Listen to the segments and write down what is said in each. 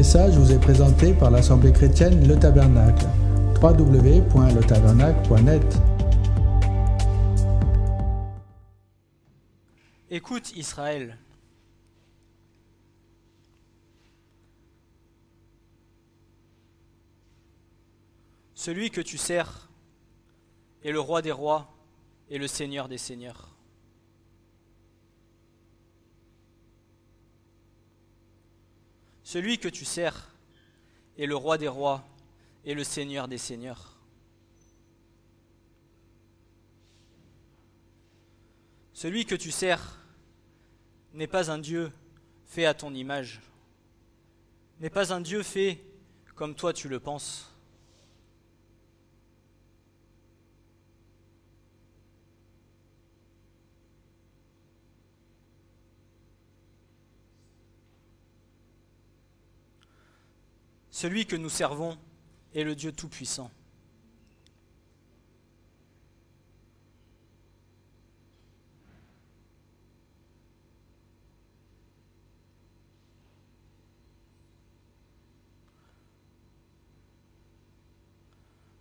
message vous est présenté par l'Assemblée chrétienne Le Tabernacle. www.letabernacle.net. Écoute Israël. Celui que tu sers est le roi des rois et le seigneur des seigneurs. Celui que tu sers est le roi des rois et le seigneur des seigneurs. Celui que tu sers n'est pas un Dieu fait à ton image, n'est pas un Dieu fait comme toi tu le penses. Celui que nous servons est le Dieu Tout-Puissant.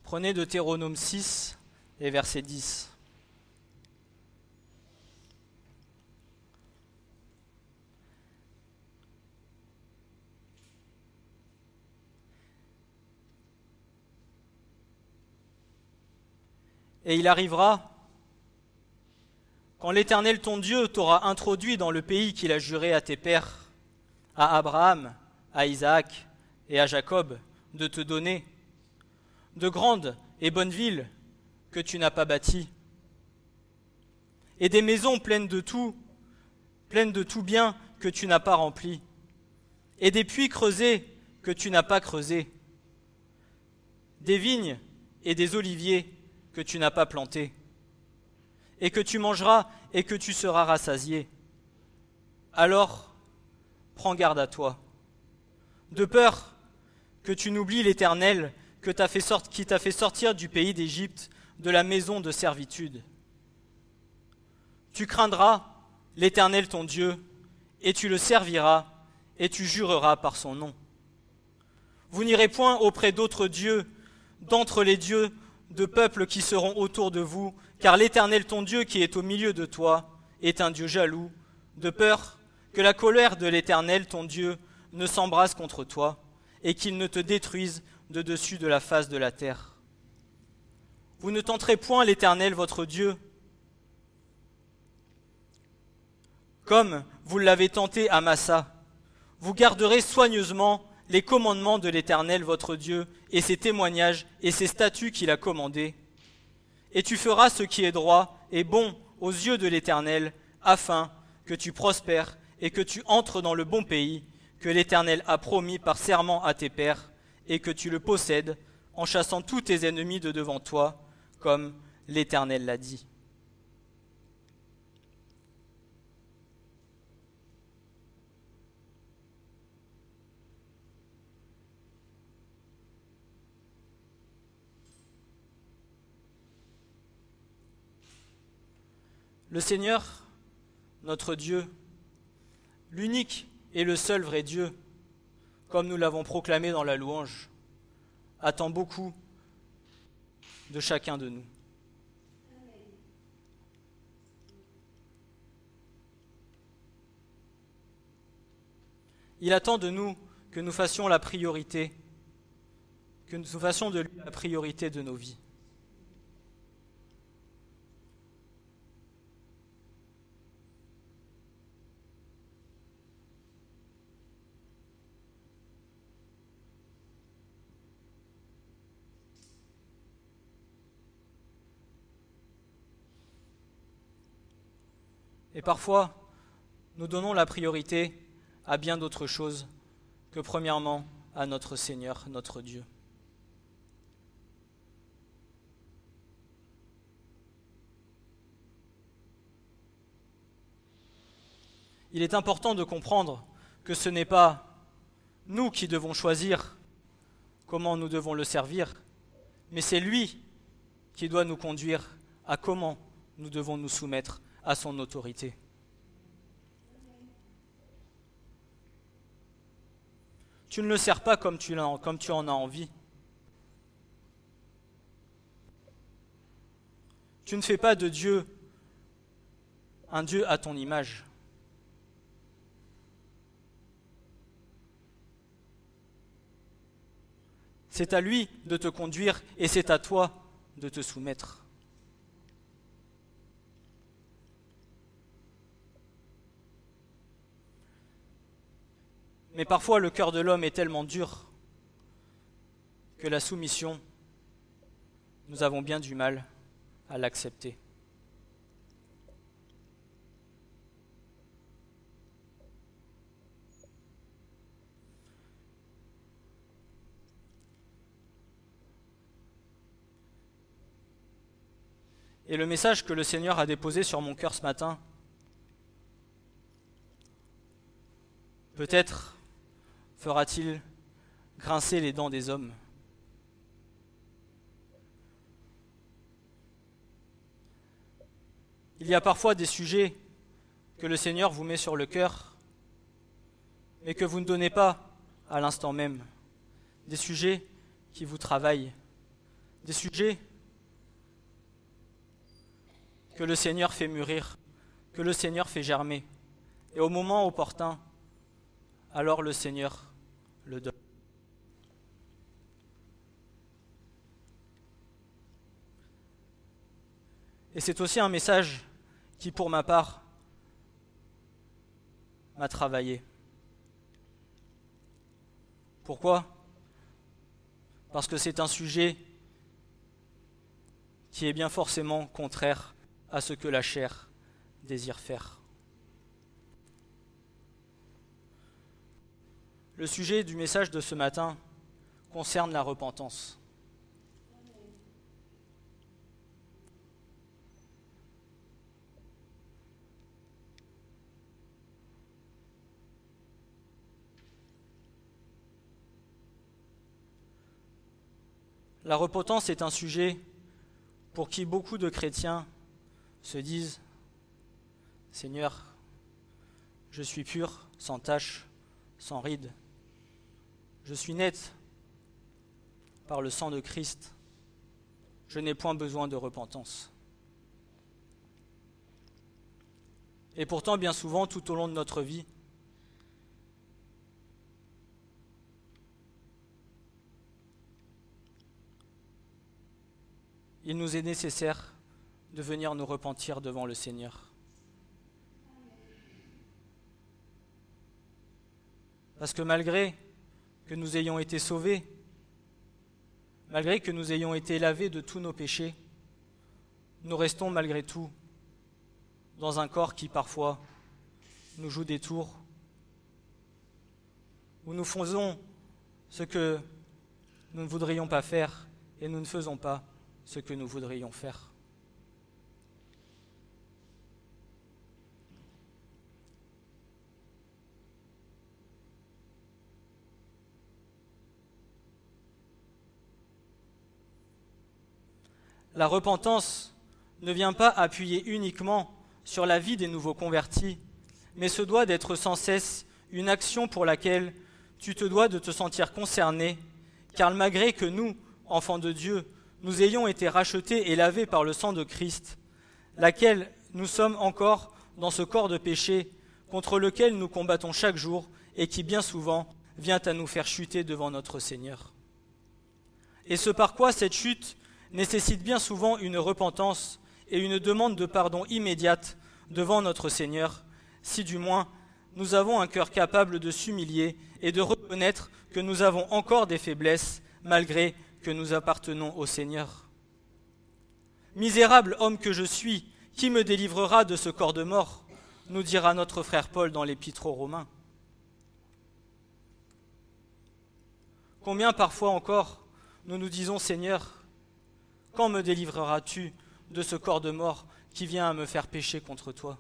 Prenez Deutéronome 6 et verset 10. Et il arrivera, quand l'Éternel ton Dieu t'aura introduit dans le pays qu'il a juré à tes pères, à Abraham, à Isaac et à Jacob, de te donner, de grandes et bonnes villes que tu n'as pas bâties, et des maisons pleines de tout bien que tu n'as pas rempli, et des puits creusés que tu n'as pas creusés, des vignes et des oliviers que tu n'as pas plantés, et que tu mangeras et que tu seras rassasié. Alors, prends garde à toi, de peur que tu n'oublies l'Éternel qui t'a fait sortir du pays d'Égypte, de la maison de servitude. Tu craindras l'Éternel ton Dieu, et tu le serviras, et tu jureras par son nom. Vous n'irez point auprès d'autres dieux, d'entre les dieux de peuples qui seront autour de vous, car l'Éternel ton Dieu qui est au milieu de toi est un Dieu jaloux, de peur que la colère de l'Éternel ton Dieu ne s'embrase contre toi, et qu'il ne te détruise de dessus de la face de la terre. Vous ne tenterez point l'Éternel votre Dieu, comme vous l'avez tenté à Massa. Vous garderez soigneusement les commandements de l'Éternel votre Dieu, et ses témoignages et ses statuts qu'il a commandés. Et tu feras ce qui est droit et bon aux yeux de l'Éternel, afin que tu prospères et que tu entres dans le bon pays que l'Éternel a promis par serment à tes pères, et que tu le possèdes en chassant tous tes ennemis de devant toi, comme l'Éternel l'a dit. Le Seigneur, notre Dieu, l'unique et le seul vrai Dieu, comme nous l'avons proclamé dans la louange, attend beaucoup de chacun de nous. Il attend de nous que nous fassions la priorité, que nous fassions de lui la priorité de nos vies. Et parfois, nous donnons la priorité à bien d'autres choses que premièrement à notre Seigneur, notre Dieu. Il est important de comprendre que ce n'est pas nous qui devons choisir comment nous devons le servir, mais c'est lui qui doit nous conduire à comment nous devons nous soumettre à son autorité. Tu ne le sers pas comme tu en as envie. Tu ne fais pas de Dieu un Dieu à ton image. C'est à lui de te conduire et c'est à toi de te soumettre. Mais parfois le cœur de l'homme est tellement dur que la soumission, nous avons bien du mal à l'accepter. Et le message que le Seigneur a déposé sur mon cœur ce matin, peut-être fera-t-il grincer les dents des hommes. Il y a parfois des sujets que le Seigneur vous met sur le cœur, mais que vous ne donnez pas à l'instant même. Des sujets qui vous travaillent, des sujets que le Seigneur fait mûrir, que le Seigneur fait germer. Et au moment opportun, alors le Seigneur le donne. Et c'est aussi un message qui, pour ma part, m'a travaillé. Pourquoi ? Parce que c'est un sujet qui est bien forcément contraire à ce que la chair désire faire. Le sujet du message de ce matin concerne la repentance. La repentance est un sujet pour qui beaucoup de chrétiens se disent « Seigneur, je suis pur, sans tache, sans ride. Je suis net par le sang de Christ. Je n'ai point besoin de repentance. » Et pourtant, bien souvent, tout au long de notre vie, il nous est nécessaire de venir nous repentir devant le Seigneur. Parce que malgré que nous ayons été sauvés, malgré que nous ayons été lavés de tous nos péchés, nous restons malgré tout dans un corps qui parfois nous joue des tours, où nous faisons ce que nous ne voudrions pas faire et nous ne faisons pas ce que nous voudrions faire. La repentance ne vient pas appuyer uniquement sur la vie des nouveaux convertis, mais se doit d'être sans cesse une action pour laquelle tu te dois de te sentir concerné, car malgré que nous, enfants de Dieu, nous ayons été rachetés et lavés par le sang de Christ, laquelle nous sommes encore dans ce corps de péché contre lequel nous combattons chaque jour et qui bien souvent vient à nous faire chuter devant notre Seigneur. Et ce par quoi cette chute nécessite bien souvent une repentance et une demande de pardon immédiate devant notre Seigneur, si du moins nous avons un cœur capable de s'humilier et de reconnaître que nous avons encore des faiblesses malgré que nous appartenons au Seigneur. Misérable homme que je suis, qui me délivrera de ce corps de mort, nous dira notre frère Paul dans l'Épître aux Romains. Combien parfois encore nous nous disons, Seigneur, quand me délivreras-tu de ce corps de mort qui vient à me faire pécher contre toi ?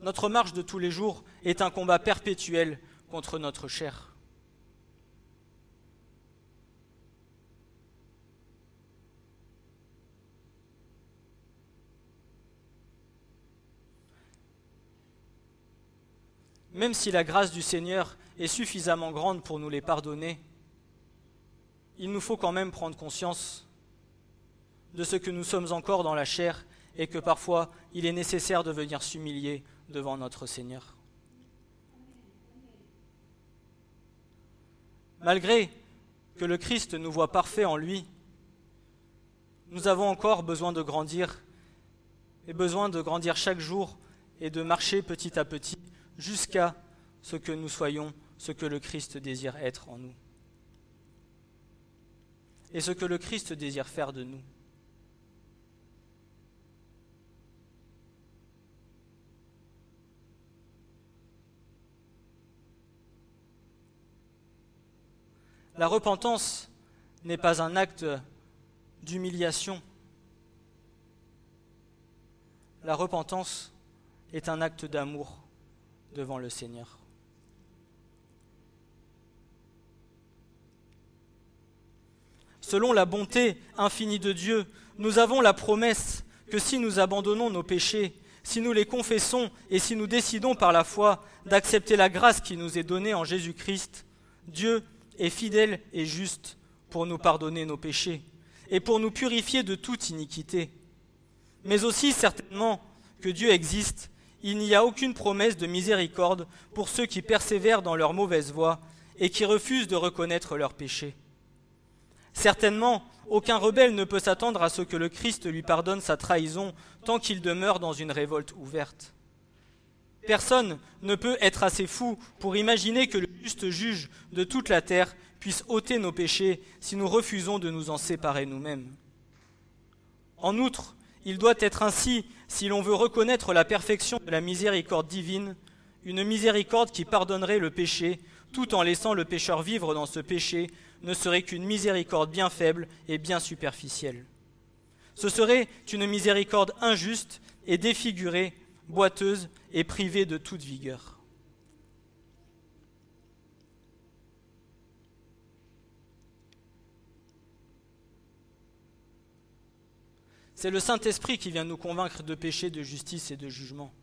Notre marche de tous les jours est un combat perpétuel contre notre chair. même si la grâce du Seigneur est suffisamment grande pour nous les pardonner, il nous faut quand même prendre conscience de ce que nous sommes encore dans la chair et que parfois il est nécessaire de venir s'humilier devant notre Seigneur. Malgré que le Christ nous voit parfait en lui, nous avons encore besoin de grandir chaque jour et de marcher petit à petit jusqu'à ce que nous soyons ce que le Christ désire être en nous et ce que le Christ désire faire de nous. La repentance n'est pas un acte d'humiliation. La repentance est un acte d'amour devant le Seigneur. Selon la bonté infinie de Dieu, nous avons la promesse que si nous abandonnons nos péchés, si nous les confessons et si nous décidons par la foi d'accepter la grâce qui nous est donnée en Jésus-Christ, Dieu est fidèle et juste pour nous pardonner nos péchés et pour nous purifier de toute iniquité. Mais aussi certainement que Dieu existe, il n'y a aucune promesse de miséricorde pour ceux qui persévèrent dans leur mauvaise voie et qui refusent de reconnaître leurs péchés. Certainement, aucun rebelle ne peut s'attendre à ce que le Christ lui pardonne sa trahison tant qu'il demeure dans une révolte ouverte. Personne ne peut être assez fou pour imaginer que le juste juge de toute la terre puisse ôter nos péchés si nous refusons de nous en séparer nous-mêmes. En outre, il doit être ainsi si l'on veut reconnaître la perfection de la miséricorde divine, une miséricorde qui pardonnerait le péché tout en laissant le pécheur vivre dans ce péché ne serait qu'une miséricorde bien faible et bien superficielle. Ce serait une miséricorde injuste et défigurée, boiteuse et privée de toute vigueur. C'est le Saint-Esprit qui vient nous convaincre de péché, de justice et de jugement.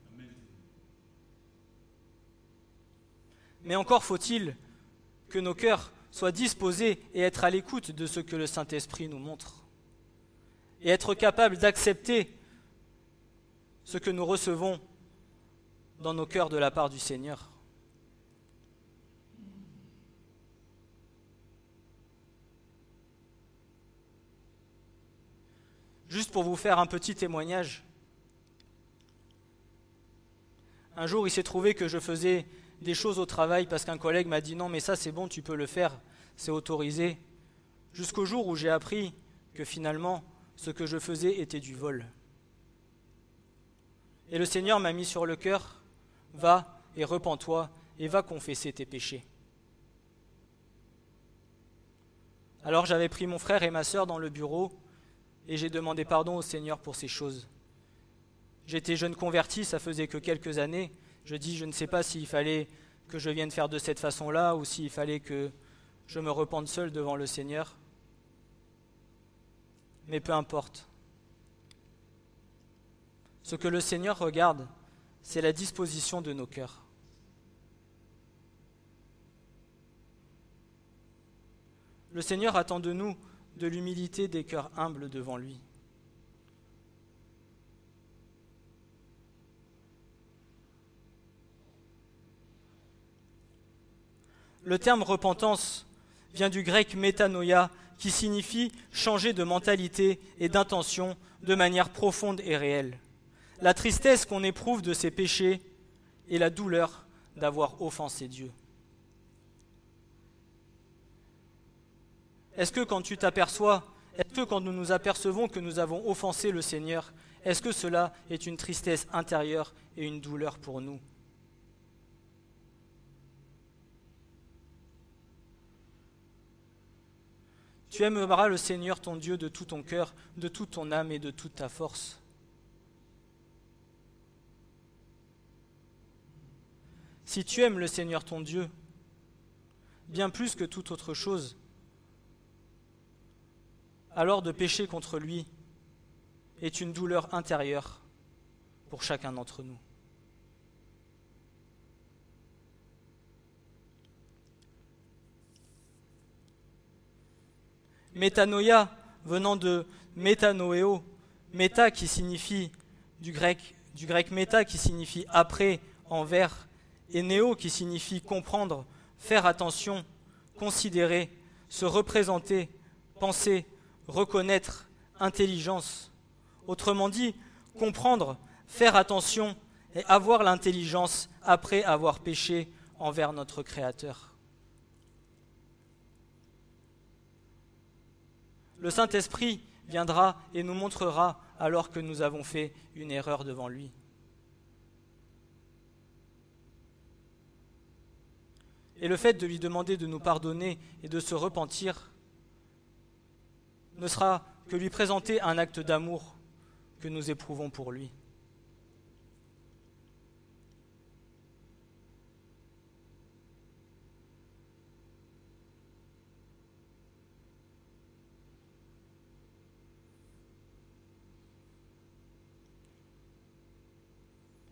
Mais encore faut-il que nos cœurs soient disposés et être à l'écoute de ce que le Saint-Esprit nous montre, et être capables d'accepter ce que nous recevons dans nos cœurs de la part du Seigneur. Juste pour vous faire un petit témoignage, un jour il s'est trouvé que je faisais des choses au travail parce qu'un collègue m'a dit non mais ça c'est bon, tu peux le faire, c'est autorisé, jusqu'au jour où j'ai appris que finalement ce que je faisais était du vol. Et le Seigneur m'a mis sur le cœur, va et repens-toi et va confesser tes péchés. Alors j'avais pris mon frère et ma sœur dans le bureau et j'ai demandé pardon au Seigneur pour ces choses. J'étais jeune converti, ça faisait que quelques années. Je dis, je ne sais pas s'il fallait que je vienne faire de cette façon-là ou s'il fallait que je me repente seul devant le Seigneur. Mais peu importe. Ce que le Seigneur regarde, c'est la disposition de nos cœurs. Le Seigneur attend de nous de l'humilité des cœurs humbles devant lui. Le terme repentance vient du grec métanoïa, qui signifie changer de mentalité et d'intention de manière profonde et réelle. La tristesse qu'on éprouve de ses péchés et la douleur d'avoir offensé Dieu. Est-ce que quand nous nous apercevons que nous avons offensé le Seigneur, est-ce que cela est une tristesse intérieure et une douleur pour nous ? Tu aimeras le Seigneur ton Dieu de tout ton cœur, de toute ton âme et de toute ta force. Si tu aimes le Seigneur ton Dieu, bien plus que toute autre chose, alors de pécher contre lui est une douleur intérieure pour chacun d'entre nous. Métanoïa venant de métanoéo, méta qui signifie du grec méta qui signifie après, envers, et néo qui signifie comprendre, faire attention, considérer, se représenter, penser, reconnaître, intelligence. Autrement dit, comprendre, faire attention et avoir l'intelligence après avoir péché envers notre Créateur. Le Saint-Esprit viendra et nous montrera alors que nous avons fait une erreur devant lui. Et le fait de lui demander de nous pardonner et de se repentir ne sera que lui présenter un acte d'amour que nous éprouvons pour lui.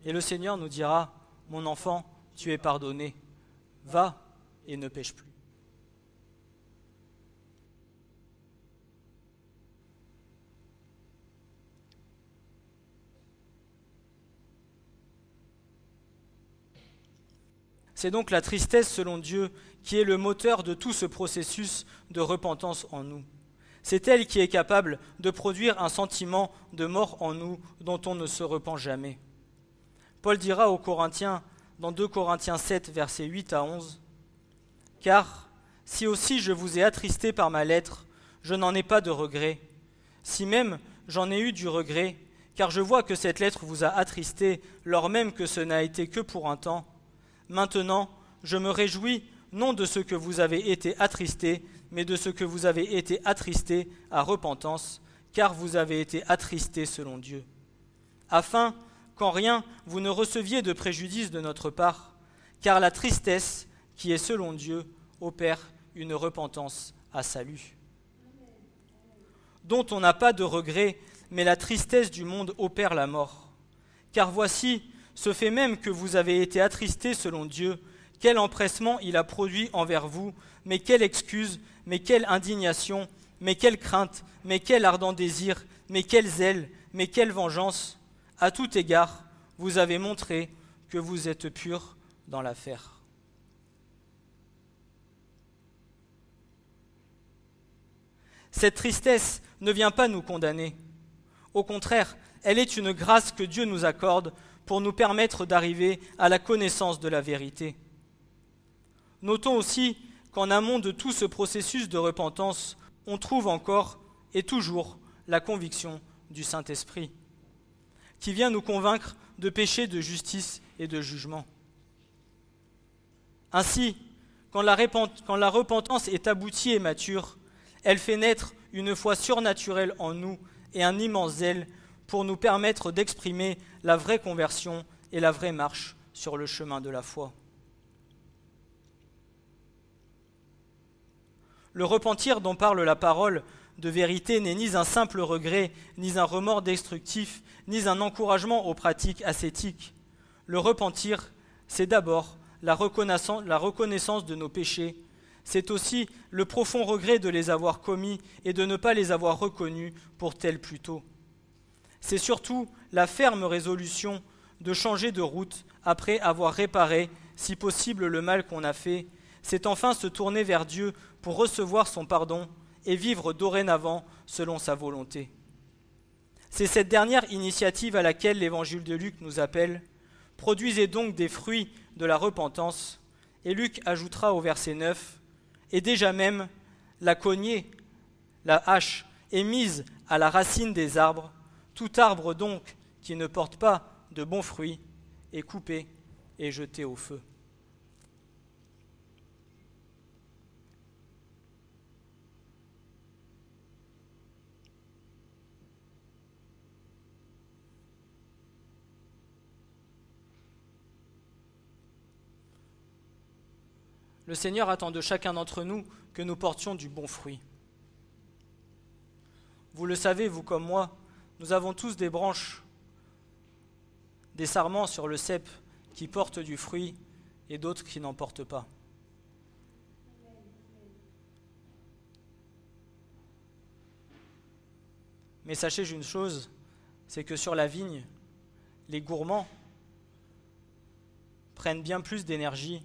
Et le Seigneur nous dira, « Mon enfant, tu es pardonné, va et ne pêche plus. » C'est donc la tristesse selon Dieu qui est le moteur de tout ce processus de repentance en nous. C'est elle qui est capable de produire un sentiment de mort en nous dont on ne se repent jamais. Paul dira aux Corinthiens, dans 2 Corinthiens 7, versets 8 à 11, « Car si aussi je vous ai attristé par ma lettre, je n'en ai pas de regret. Si même j'en ai eu du regret, car je vois que cette lettre vous a attristé, lors même que ce n'a été que pour un temps. Maintenant, je me réjouis non de ce que vous avez été attristé, mais de ce que vous avez été attristé à repentance, car vous avez été attristé selon Dieu. Afin qu'en rien vous ne receviez de préjudice de notre part, car la tristesse qui est selon Dieu opère une repentance à salut. Dont on n'a pas de regret, mais la tristesse du monde opère la mort. Car voici, ce fait même que vous avez été attristés selon Dieu, quel empressement il a produit envers vous, mais quelle excuse, mais quelle indignation, mais quelle crainte, mais quel ardent désir, mais quel zèle, mais quelle vengeance. À tout égard, vous avez montré que vous êtes purs dans l'affaire. Cette tristesse ne vient pas nous condamner. Au contraire, elle est une grâce que Dieu nous accorde pour nous permettre d'arriver à la connaissance de la vérité. Notons aussi qu'en amont de tout ce processus de repentance, on trouve encore et toujours la conviction du Saint-Esprit, qui vient nous convaincre de péché, de justice et de jugement. Ainsi, quand la repentance est aboutie et mature, elle fait naître une foi surnaturelle en nous et un immense zèle pour nous permettre d'exprimer la vraie conversion et la vraie marche sur le chemin de la foi. Le repentir dont parle la parole de vérité n'est ni un simple regret, ni un remords destructif, ni un encouragement aux pratiques ascétiques. Le repentir, c'est d'abord la reconnaissance de nos péchés. C'est aussi le profond regret de les avoir commis et de ne pas les avoir reconnus pour tels plus tôt. C'est surtout la ferme résolution de changer de route après avoir réparé, si possible, le mal qu'on a fait. C'est enfin se tourner vers Dieu pour recevoir son pardon et vivre dorénavant selon sa volonté. C'est cette dernière initiative à laquelle l'évangile de Luc nous appelle. Produisez donc des fruits de la repentance. Et Luc ajoutera au verset 9, et déjà même la cognée, la hache, est mise à la racine des arbres. Tout arbre donc qui ne porte pas de bons fruits est coupé et jeté au feu. Le Seigneur attend de chacun d'entre nous que nous portions du bon fruit. Vous le savez, vous comme moi, nous avons tous des branches, des sarments sur le cep qui portent du fruit et d'autres qui n'en portent pas. Mais sachez une chose, c'est que sur la vigne, les gourmands prennent bien plus d'énergie.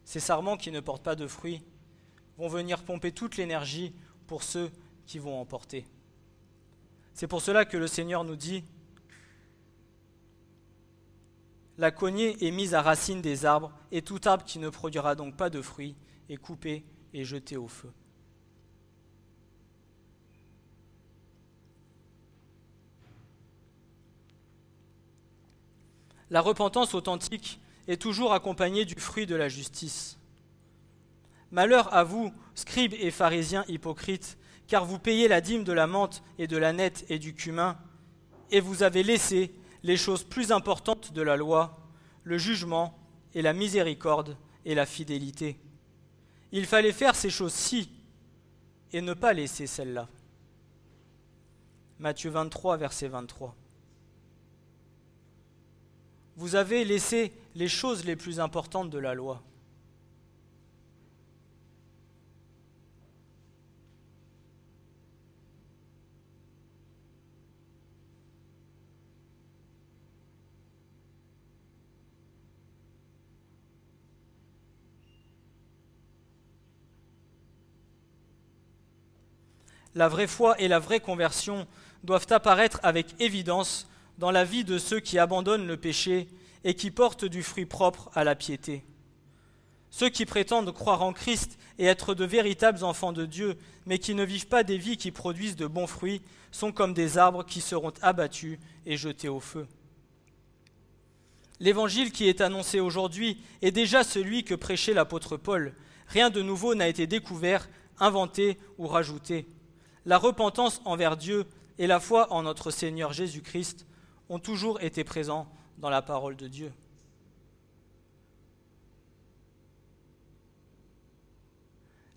Ces sarments qui ne portent pas de fruits vont venir pomper toute l'énergie pour ceux qui vont en porter. C'est pour cela que le Seigneur nous dit « La cognée est mise à racine des arbres, et tout arbre qui ne produira donc pas de fruits est coupé et jeté au feu. » La repentance authentique est toujours accompagnée du fruit de la justice. Malheur à vous, scribes et pharisiens hypocrites, car vous payez la dîme de la menthe et de la nette et du cumin, et vous avez laissé les choses plus importantes de la loi, le jugement et la miséricorde et la fidélité. Il fallait faire ces choses-ci et ne pas laisser celles-là. Matthieu 23, verset 23. Vous avez laissé les choses les plus importantes de la loi. La vraie foi et la vraie conversion doivent apparaître avec évidence dans la vie de ceux qui abandonnent le péché et qui portent du fruit propre à la piété. Ceux qui prétendent croire en Christ et être de véritables enfants de Dieu, mais qui ne vivent pas des vies qui produisent de bons fruits, sont comme des arbres qui seront abattus et jetés au feu. L'évangile qui est annoncé aujourd'hui est déjà celui que prêchait l'apôtre Paul. Rien de nouveau n'a été découvert, inventé ou rajouté. La repentance envers Dieu et la foi en notre Seigneur Jésus-Christ ont toujours été présents dans la parole de Dieu.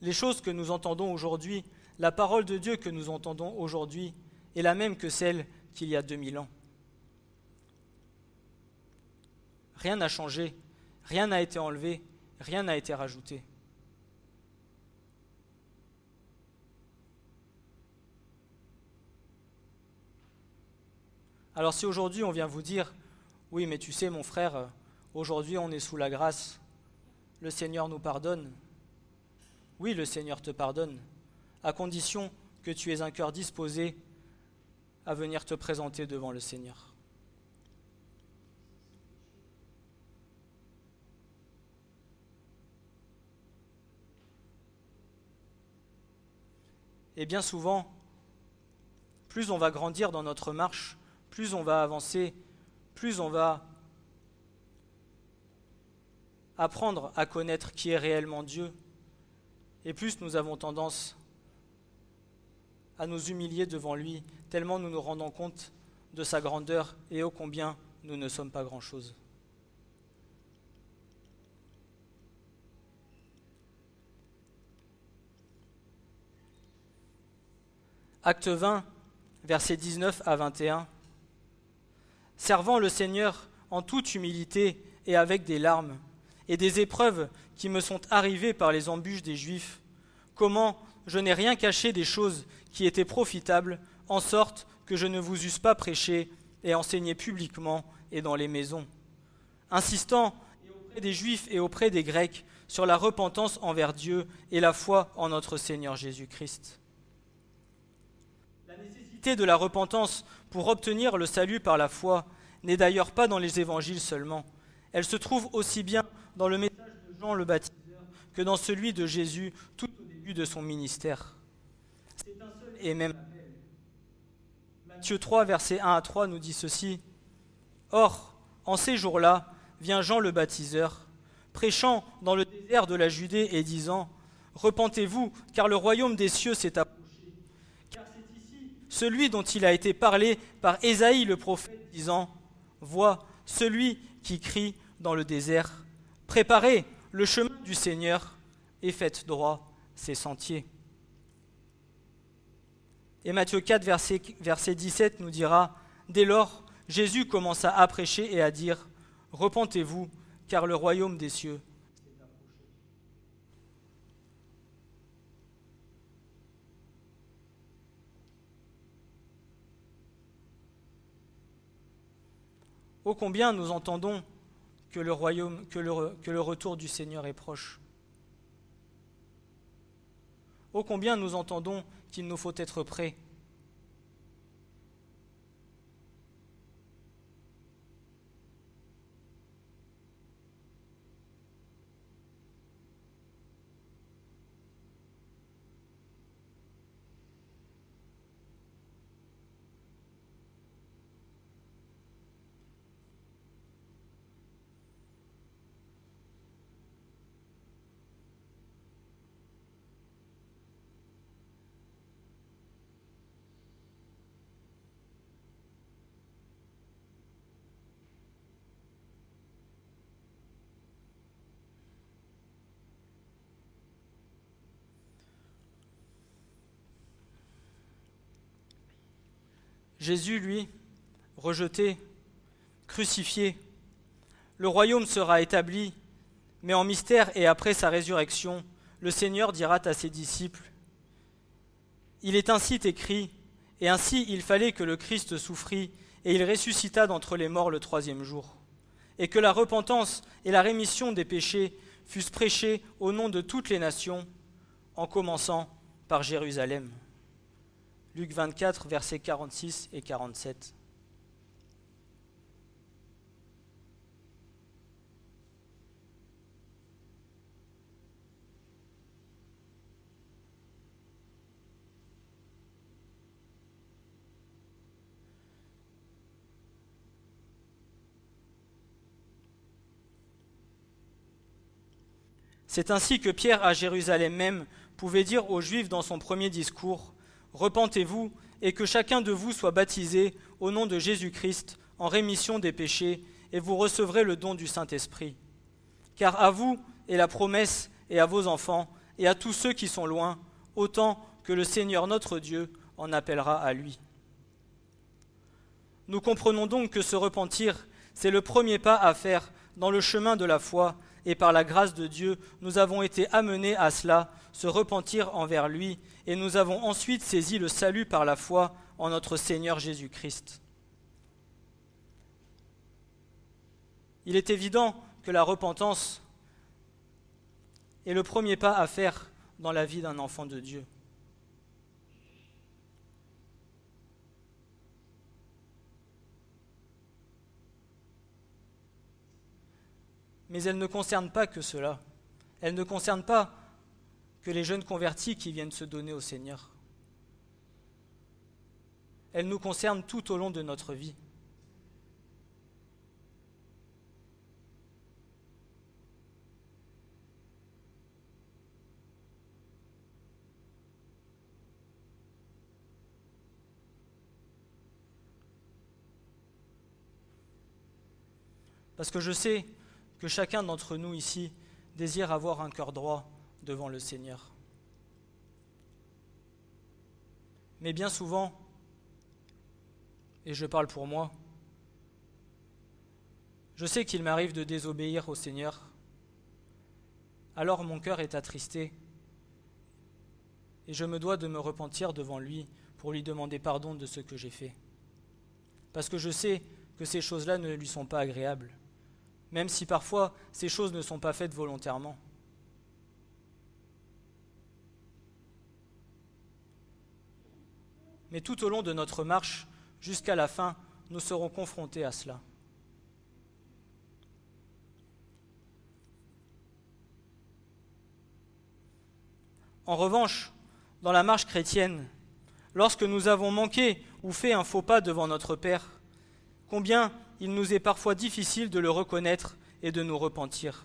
Les choses que nous entendons aujourd'hui, la parole de Dieu que nous entendons aujourd'hui est la même que celle qu'il y a 2000 ans. Rien n'a changé, rien n'a été enlevé, rien n'a été rajouté. Alors si aujourd'hui on vient vous dire « Oui, mais tu sais mon frère, aujourd'hui on est sous la grâce, le Seigneur nous pardonne. » Oui, le Seigneur te pardonne, à condition que tu aies un cœur disposé à venir te présenter devant le Seigneur. Et bien souvent, plus on va grandir dans notre marche, plus on va avancer, plus on va apprendre à connaître qui est réellement Dieu, et plus nous avons tendance à nous humilier devant lui, tellement nous nous rendons compte de sa grandeur et ô combien nous ne sommes pas grand-chose. Acte 20, versets 19 à 21. Servant le Seigneur en toute humilité et avec des larmes, et des épreuves qui me sont arrivées par les embûches des Juifs, comment je n'ai rien caché des choses qui étaient profitables, en sorte que je ne vous eusse pas prêché et enseigné publiquement et dans les maisons, insistant auprès des Juifs et auprès des Grecs sur la repentance envers Dieu et la foi en notre Seigneur Jésus-Christ. La nécessité de la repentance pour obtenir le salut par la foi n'est d'ailleurs pas dans les évangiles seulement. Elle se trouve aussi bien dans le message de Jean le Baptiseur que dans celui de Jésus tout au début de son ministère. C'est un seul et même appel. Matthieu 3, versets 1 à 3 nous dit ceci. « Or, en ces jours-là, vient Jean le Baptiseur, prêchant dans le désert de la Judée et disant « Repentez-vous, car le royaume des cieux s'est approché. Car c'est ici celui dont il a été parlé par Ésaïe le prophète, disant « Vois, celui qui crie dans le désert, préparez le chemin du Seigneur et faites droit ses sentiers. » Et Matthieu 4, verset 17 nous dira « Dès lors, Jésus commença à prêcher et à dire « Repentez-vous, car le royaume des cieux s'est approché. » Ô combien nous entendons que le retour du Seigneur est proche. Ô combien nous entendons qu'il nous faut être prêts. Jésus, lui, rejeté, crucifié, le royaume sera établi, mais en mystère et après sa résurrection, le Seigneur dira à ses disciples, « Il est ainsi écrit, et ainsi il fallait que le Christ souffrit, et il ressuscita d'entre les morts le 3e jour, et que la repentance et la rémission des péchés fussent prêchées au nom de toutes les nations, en commençant par Jérusalem. » Luc 24, versets 46 et 47. C'est ainsi que Pierre, à Jérusalem même, pouvait dire aux Juifs dans son premier discours, « Repentez-vous et que chacun de vous soit baptisé au nom de Jésus-Christ en rémission des péchés, et vous recevrez le don du Saint-Esprit. Car à vous est la promesse, et à vos enfants, et à tous ceux qui sont loin, autant que le Seigneur notre Dieu en appellera à lui. » Nous comprenons donc que se repentir, c'est le premier pas à faire dans le chemin de la foi, et par la grâce de Dieu, nous avons été amenés à cela, se repentir envers lui, et nous avons ensuite saisi le salut par la foi en notre Seigneur Jésus-Christ. Il est évident que la repentance est le premier pas à faire dans la vie d'un enfant de Dieu. Mais elle ne concerne pas que cela. Elle ne concerne pas que les jeunes convertis qui viennent se donner au Seigneur. Elle nous concerne tout au long de notre vie. Parce que je sais que chacun d'entre nous ici désire avoir un cœur droit devant le Seigneur. Mais bien souvent, et je parle pour moi, je sais qu'il m'arrive de désobéir au Seigneur. Alors mon cœur est attristé et je me dois de me repentir devant lui pour lui demander pardon de ce que j'ai fait. Parce que je sais que ces choses-là ne lui sont pas agréables, même si parfois ces choses ne sont pas faites volontairement. Mais tout au long de notre marche, jusqu'à la fin, nous serons confrontés à cela. En revanche, dans la marche chrétienne, lorsque nous avons manqué ou fait un faux pas devant notre Père, combien il nous est parfois difficile de le reconnaître et de nous repentir.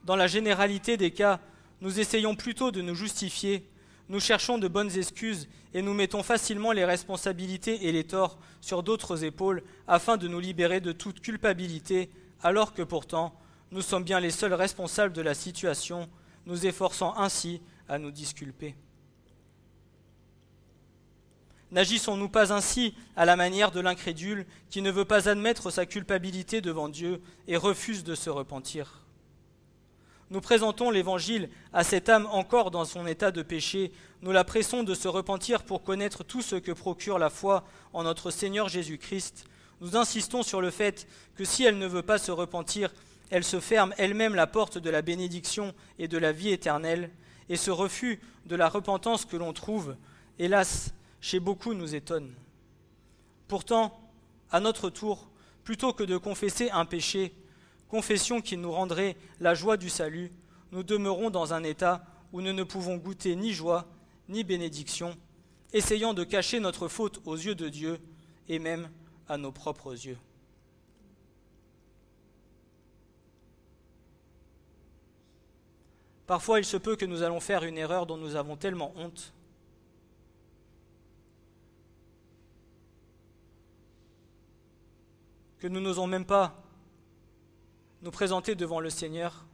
Dans la généralité des cas, nous essayons plutôt de nous justifier, nous cherchons de bonnes excuses et nous mettons facilement les responsabilités et les torts sur d'autres épaules afin de nous libérer de toute culpabilité, alors que pourtant, nous sommes bien les seuls responsables de la situation, nous efforçant ainsi à nous disculper. N'agissons-nous pas ainsi à la manière de l'incrédule qui ne veut pas admettre sa culpabilité devant Dieu et refuse de se repentir ? Nous présentons l'Évangile à cette âme encore dans son état de péché. Nous la pressons de se repentir pour connaître tout ce que procure la foi en notre Seigneur Jésus-Christ, Nous insistons sur le fait que si elle ne veut pas se repentir, elle se ferme elle-même la porte de la bénédiction et de la vie éternelle, et ce refus de la repentance que l'on trouve, hélas, chez beaucoup nous étonne. Pourtant, à notre tour, plutôt que de confesser un péché, confession qui nous rendrait la joie du salut, nous demeurons dans un état où nous ne pouvons goûter ni joie, ni bénédiction, essayant de cacher notre faute aux yeux de Dieu et même à nos propres yeux. Parfois, il se peut que nous allons faire une erreur dont nous avons tellement honte que nous n'osons même pas nous présenter devant le Seigneur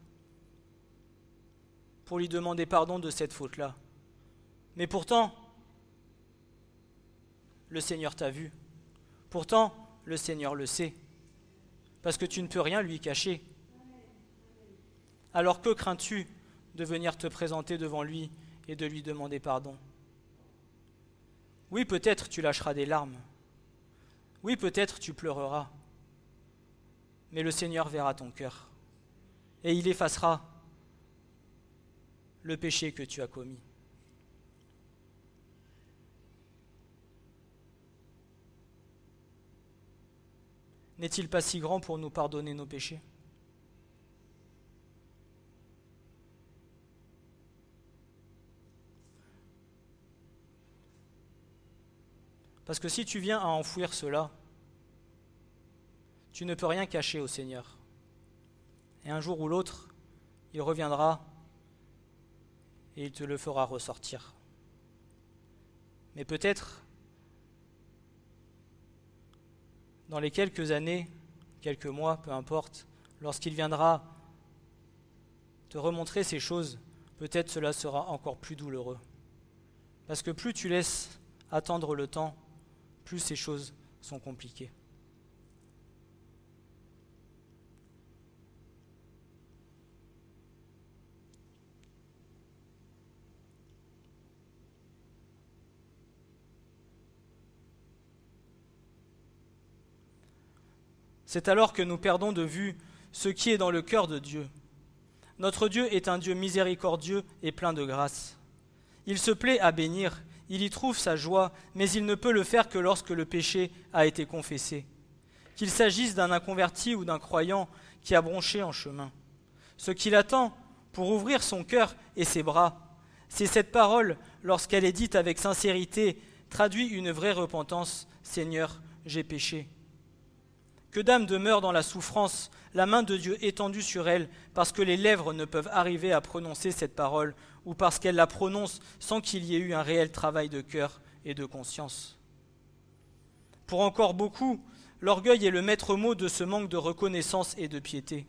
pour lui demander pardon de cette faute-là. Mais pourtant, le Seigneur t'a vu. Pourtant, le Seigneur le sait. Parce que tu ne peux rien lui cacher. Alors que crains-tu de venir te présenter devant lui et de lui demander pardon? Oui, peut-être tu lâcheras des larmes. Oui, peut-être tu pleureras. Mais le Seigneur verra ton cœur. Et il effacera le péché que tu as commis. N'est-il pas si grand pour nous pardonner nos péchés? Parce que si tu viens à enfouir cela, tu ne peux rien cacher au Seigneur. Et un jour ou l'autre, il reviendra et il te le fera ressortir. Mais peut-être, dans les quelques années, quelques mois, peu importe, lorsqu'il viendra te remontrer ces choses, peut-être cela sera encore plus douloureux. Parce que plus tu laisses attendre le temps, plus ces choses sont compliquées. C'est alors que nous perdons de vue ce qui est dans le cœur de Dieu. Notre Dieu est un Dieu miséricordieux et plein de grâce. Il se plaît à bénir, il y trouve sa joie, mais il ne peut le faire que lorsque le péché a été confessé. Qu'il s'agisse d'un inconverti ou d'un croyant qui a bronché en chemin. Ce qu'il attend pour ouvrir son cœur et ses bras, c'est cette parole, lorsqu'elle est dite avec sincérité, traduit une vraie repentance. Seigneur, j'ai péché. Que d'âmes demeurent dans la souffrance, la main de Dieu étendue sur elles, parce que les lèvres ne peuvent arriver à prononcer cette parole, ou parce qu'elles la prononcent sans qu'il y ait eu un réel travail de cœur et de conscience. Pour encore beaucoup, l'orgueil est le maître mot de ce manque de reconnaissance et de piété.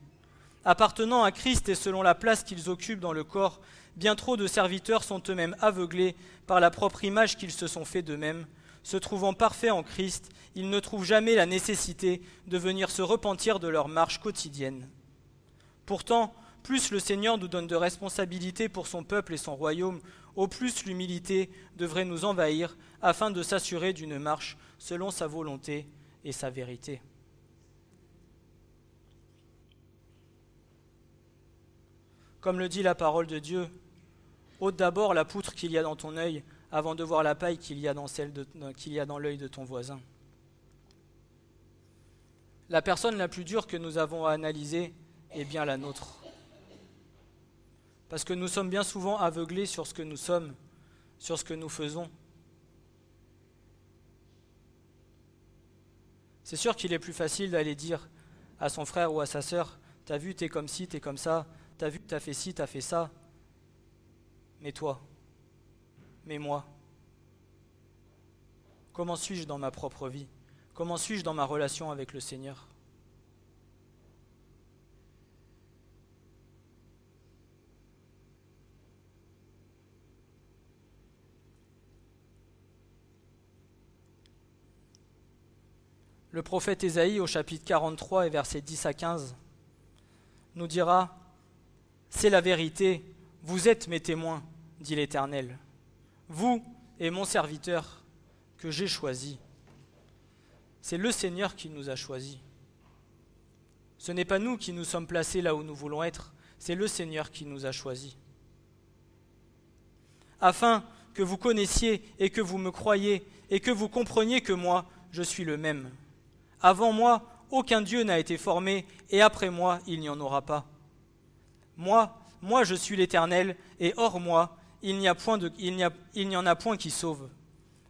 Appartenant à Christ et selon la place qu'ils occupent dans le corps, bien trop de serviteurs sont eux-mêmes aveuglés par la propre image qu'ils se sont fait d'eux-mêmes. Se trouvant parfaits en Christ, ils ne trouvent jamais la nécessité de venir se repentir de leur marche quotidienne. Pourtant, plus le Seigneur nous donne de responsabilités pour son peuple et son royaume, au plus l'humilité devrait nous envahir afin de s'assurer d'une marche selon sa volonté et sa vérité. Comme le dit la parole de Dieu, ôte d'abord la poutre qu'il y a dans ton œil avant de voir la paille qu'il y a dans l'œil de ton voisin. La personne la plus dure que nous avons à analyser est bien la nôtre. Parce que nous sommes bien souvent aveuglés sur ce que nous sommes, sur ce que nous faisons. C'est sûr qu'il est plus facile d'aller dire à son frère ou à sa sœur « T'as vu, t'es comme ci, t'es comme ça, t'as vu, t'as fait ci, t'as fait ça. Mais toi, mais moi, comment suis-je dans ma propre vie? Comment suis-je dans ma relation avec le Seigneur? » Le prophète Ésaïe, au chapitre 43 et versets 10 à 15, nous dira « C'est la vérité, vous êtes mes témoins, dit l'Éternel, vous et mon serviteur que j'ai choisi. C'est le Seigneur qui nous a choisis. Ce n'est pas nous qui nous sommes placés là où nous voulons être, c'est le Seigneur qui nous a choisis. Afin que vous connaissiez et que vous me croyiez et que vous compreniez que moi, je suis le même. Avant moi, aucun Dieu n'a été formé et après moi, il n'y en aura pas. Moi, je suis l'Éternel et hors moi, il n'y en a point qui sauve.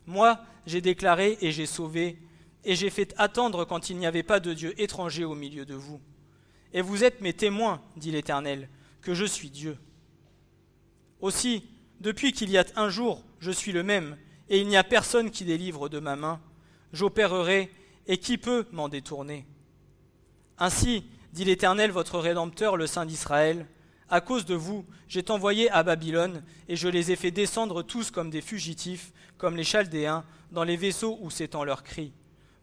Moi, j'ai déclaré et j'ai sauvé et j'ai fait attendre quand il n'y avait pas de Dieu étranger au milieu de vous. Et vous êtes mes témoins, dit l'Éternel, que je suis Dieu. Aussi, depuis qu'il y a un jour, je suis le même, et il n'y a personne qui délivre de ma main. J'opérerai, et qui peut m'en détourner? Ainsi, dit l'Éternel, votre Rédempteur, le Saint d'Israël, à cause de vous, j'ai envoyé à Babylone, et je les ai fait descendre tous comme des fugitifs, comme les Chaldéens, dans les vaisseaux où s'étend leur cri.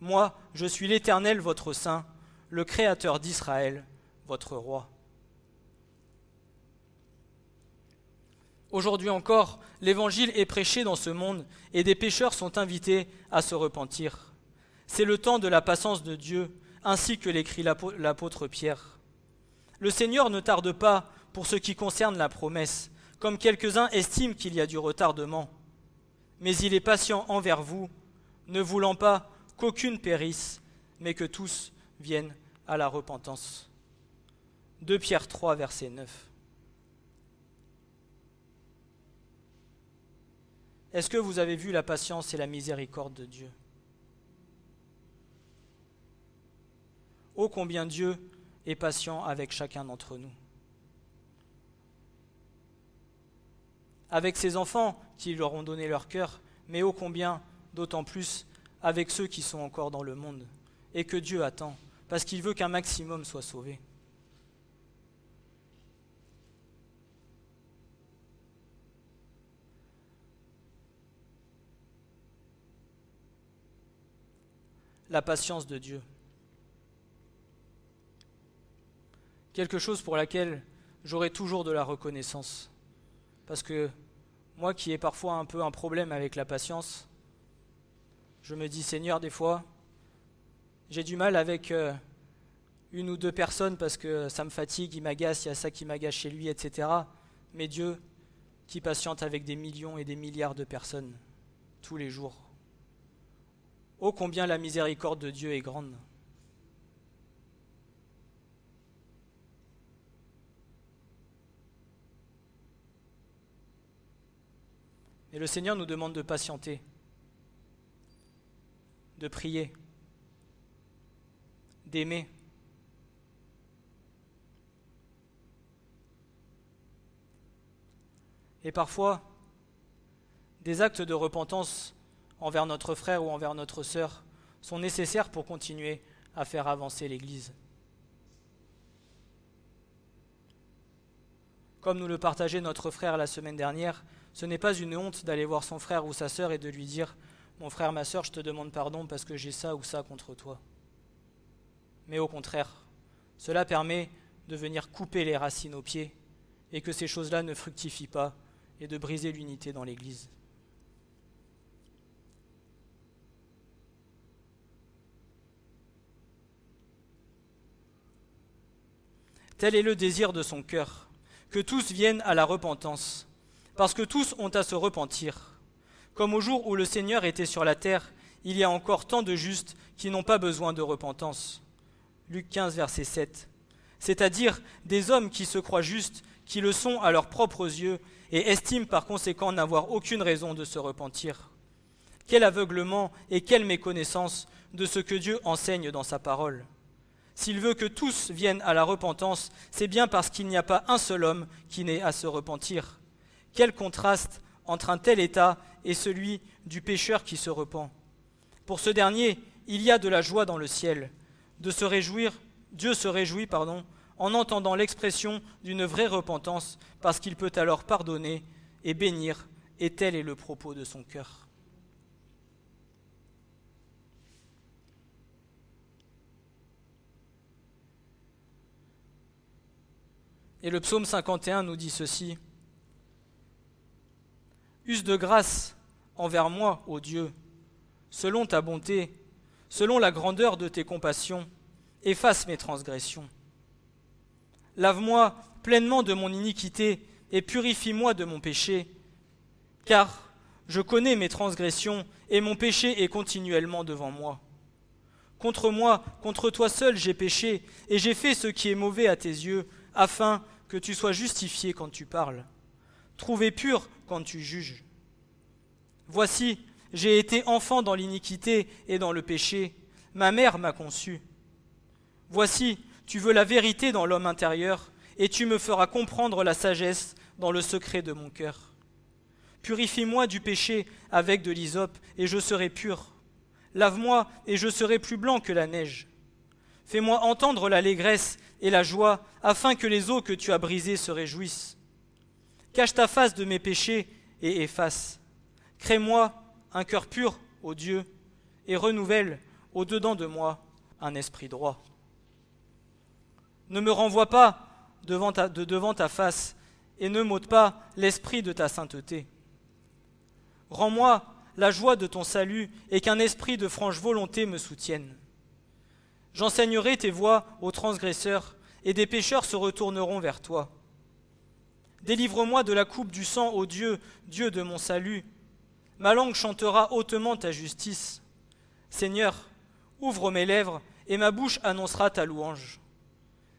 Moi, je suis l'Éternel, votre Saint, le Créateur d'Israël, votre Roi. Aujourd'hui encore, l'Évangile est prêché dans ce monde et des pécheurs sont invités à se repentir. C'est le temps de la patience de Dieu, ainsi que l'écrit l'apôtre Pierre. Le Seigneur ne tarde pas pour ce qui concerne la promesse, comme quelques-uns estiment qu'il y a du retardement. Mais il est patient envers vous, ne voulant pas qu'aucune périsse, mais que tous viennent à la repentance. 2 Pierre 3, verset 9. Est-ce que vous avez vu la patience et la miséricorde de Dieu? Ô combien Dieu est patient avec chacun d'entre nous. Avec ses enfants qui leur ont donné leur cœur, mais ô combien d'autant plus avec ceux qui sont encore dans le monde et que Dieu attend, parce qu'il veut qu'un maximum soit sauvé. La patience de Dieu. Quelque chose pour laquelle j'aurai toujours de la reconnaissance. Parce que moi qui ai parfois un peu un problème avec la patience, je me dis Seigneur, des fois, j'ai du mal avec une ou deux personnes parce que ça me fatigue, il m'agace, il y a ça qui m'agace chez lui, etc. Mais Dieu qui patiente avec des millions et des milliards de personnes tous les jours. Ô combien la miséricorde de Dieu est grande. Et le Seigneur nous demande de patienter, de prier, d'aimer. Et parfois, des actes de repentance envers notre frère ou envers notre sœur sont nécessaires pour continuer à faire avancer l'Église. Comme nous le partageait notre frère la semaine dernière, ce n'est pas une honte d'aller voir son frère ou sa sœur et de lui dire « Mon frère, ma sœur, je te demande pardon parce que j'ai ça ou ça contre toi. » Mais au contraire, cela permet de venir couper les racines aux pieds et que ces choses-là ne fructifient pas et de briser l'unité dans l'Église. Tel est le désir de son cœur, que tous viennent à la repentance, parce que tous ont à se repentir. Comme au jour où le Seigneur était sur la terre, il y a encore tant de justes qui n'ont pas besoin de repentance. Luc 15, verset 7. C'est-à-dire des hommes qui se croient justes, qui le sont à leurs propres yeux, et estiment par conséquent n'avoir aucune raison de se repentir. Quel aveuglement et quelle méconnaissance de ce que Dieu enseigne dans sa parole. S'il veut que tous viennent à la repentance, c'est bien parce qu'il n'y a pas un seul homme qui n'ait à se repentir. Quel contraste entre un tel état et celui du pécheur qui se repent. Pour ce dernier, il y a de la joie dans le ciel. Dieu se réjouit, en entendant l'expression d'une vraie repentance, parce qu'il peut alors pardonner et bénir, et tel est le propos de son cœur. Et le psaume 51 nous dit ceci. « Use de grâce envers moi, ô Dieu, selon ta bonté, selon la grandeur de tes compassions, efface mes transgressions. Lave-moi pleinement de mon iniquité et purifie-moi de mon péché, car je connais mes transgressions et mon péché est continuellement devant moi. Contre moi, contre toi seul j'ai péché et j'ai fait ce qui est mauvais à tes yeux, afin que tu sois justifié quand tu parles, trouvé pur quand tu juges. Voici, j'ai été enfant dans l'iniquité et dans le péché, ma mère m'a conçu. Voici, tu veux la vérité dans l'homme intérieur, et tu me feras comprendre la sagesse dans le secret de mon cœur. Purifie-moi du péché avec de l'hysope, et je serai pur. Lave-moi, et je serai plus blanc que la neige. Fais-moi entendre l'allégresse et la joie, afin que les eaux que tu as brisées se réjouissent. Cache ta face de mes péchés et efface. Crée-moi un cœur pur, ô Dieu, et renouvelle au-dedans de moi un esprit droit. Ne me renvoie pas devant ta face, et ne m'ôte pas l'esprit de ta sainteté. Rends-moi la joie de ton salut, et qu'un esprit de franche volonté me soutienne. J'enseignerai tes voies aux transgresseurs, et des pécheurs se retourneront vers toi. Délivre-moi de la coupe du sang, ô Dieu, Dieu de mon salut. Ma langue chantera hautement ta justice. Seigneur, ouvre mes lèvres, et ma bouche annoncera ta louange.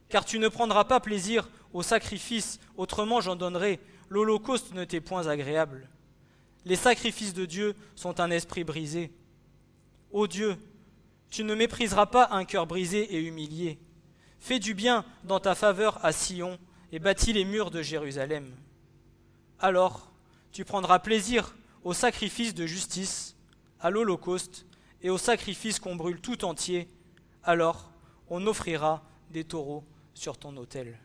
Car tu ne prendras pas plaisir au sacrifice, autrement j'en donnerai. L'holocauste ne t'est point agréable. Les sacrifices de Dieu sont un esprit brisé. Ô Dieu, tu ne mépriseras pas un cœur brisé et humilié. Fais du bien dans ta faveur à Sion et bâtis les murs de Jérusalem. Alors, tu prendras plaisir au sacrifice de justice, à l'holocauste et au sacrifice qu'on brûle tout entier. Alors, on offrira des taureaux sur ton autel.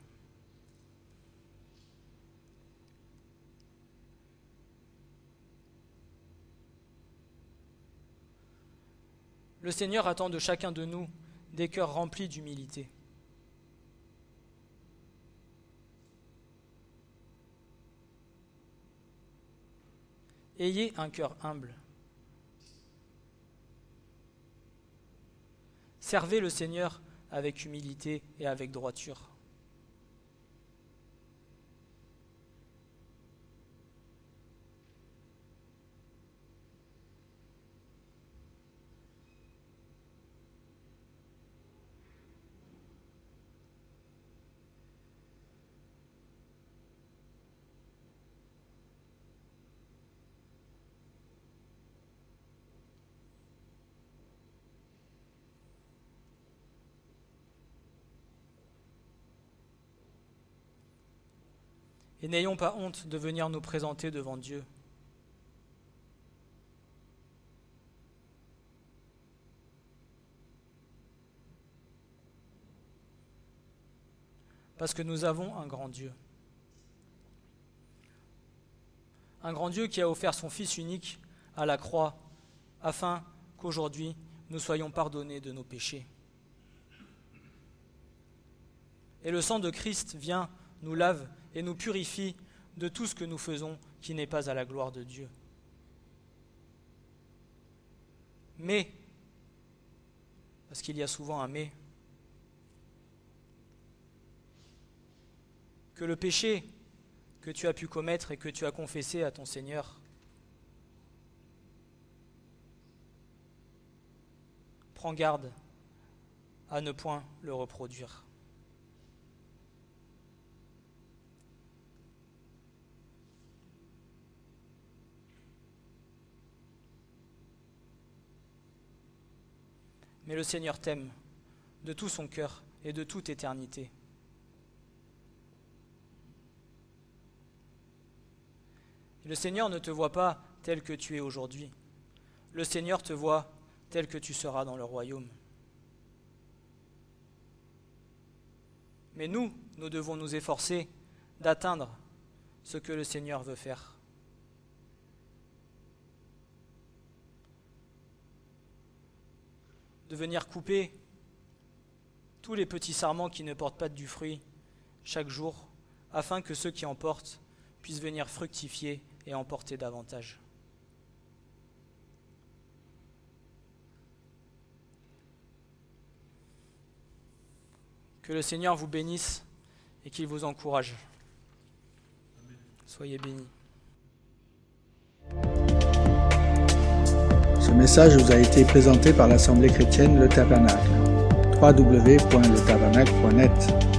Le Seigneur attend de chacun de nous des cœurs remplis d'humilité. Ayez un cœur humble. Servez le Seigneur avec humilité et avec droiture. Et n'ayons pas honte de venir nous présenter devant Dieu. Parce que nous avons un grand Dieu. Un grand Dieu qui a offert son Fils unique à la croix, afin qu'aujourd'hui nous soyons pardonnés de nos péchés. Et le sang de Christ vient, nous lave et nous purifie de tout ce que nous faisons qui n'est pas à la gloire de Dieu. Mais, parce qu'il y a souvent un mais, que le péché que tu as pu commettre et que tu as confessé à ton Seigneur, prends garde à ne point le reproduire. Mais le Seigneur t'aime de tout son cœur et de toute éternité. Et le Seigneur ne te voit pas tel que tu es aujourd'hui. Le Seigneur te voit tel que tu seras dans le royaume. Mais nous devons nous efforcer d'atteindre ce que le Seigneur veut faire. De venir couper tous les petits sarments qui ne portent pas du fruit chaque jour, afin que ceux qui en portent puissent venir fructifier et en porter davantage. Que le Seigneur vous bénisse et qu'il vous encourage. Soyez bénis. Ce message vous a été présenté par l'Assemblée chrétienne Le Tabernacle. www.letabernacle.net